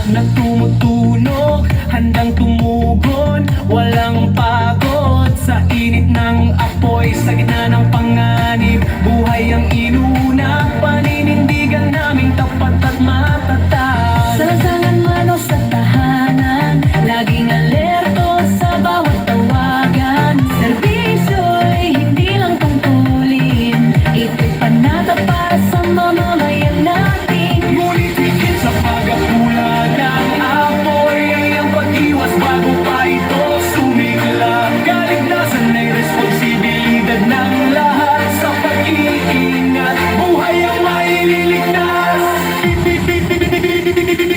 Na tumutunog, handang tumugon, walang pagod sa init ng apoy, sa gitna ng panganib, buhay ang inuna, paninindigan naming tapat at matatag. Sa lansangan man o sa tahanan, laging alerto sa bawat tawagan. Serbisyo'y hindi lang tungkulin, ito'y panata para sa mamamayan natin. Ngunit higit sa pagkakulang ng apoy ay ang pag-iwas bago pa ito sumigla. Kaligtasan ay responsibilidad ng lahat, sa pag-iingat buhay ang maililigtas.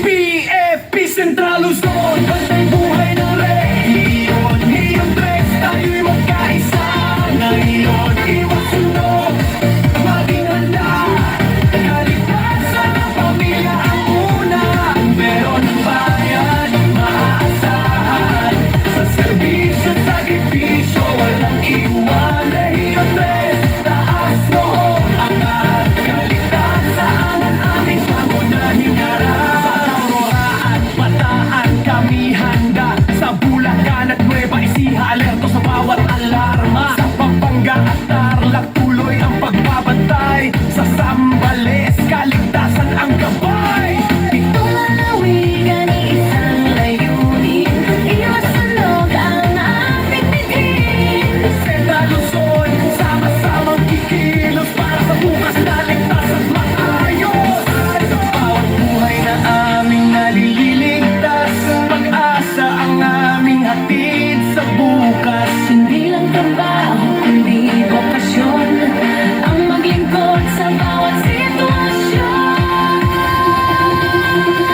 PFP Central Luzon, bantay buhay ng rehiyon. Hiyong tres, tayo'y magkaisa. Ngayon, iwas sunog, maging handa. Kaligtasan ng pamilya ang una. Meron ng bayan, maaasahan. Sa serbisyo at sakripisyo, walang iwan. Rehiyon tres, taas noong angat. Kaligtasan ang aming pangunahing harap. Sa Aurora at Bataan kami handa. Sa Bulacan at Nueva Ecija, alerto sa bawat alarma. Sa Pampanga at Tarlac, tuloy ang pagbabantay. Sa Zambales, kaligtasan ang gabay. Pitong lalawigan, isang layunin, iwas sunog ang aming bigin. Central Luzon, sama-samang kikilos para sa bukas na ligtas at maayos. Sa bawat buhay na aming nalililigtas, pag-asa ang aming hatid sa bukas. Hindi lang trabaho, kundi bokasyon, ang maglingkod sa bawat sitwasyon.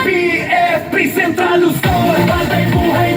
PFP Central Luzon, bantay buhay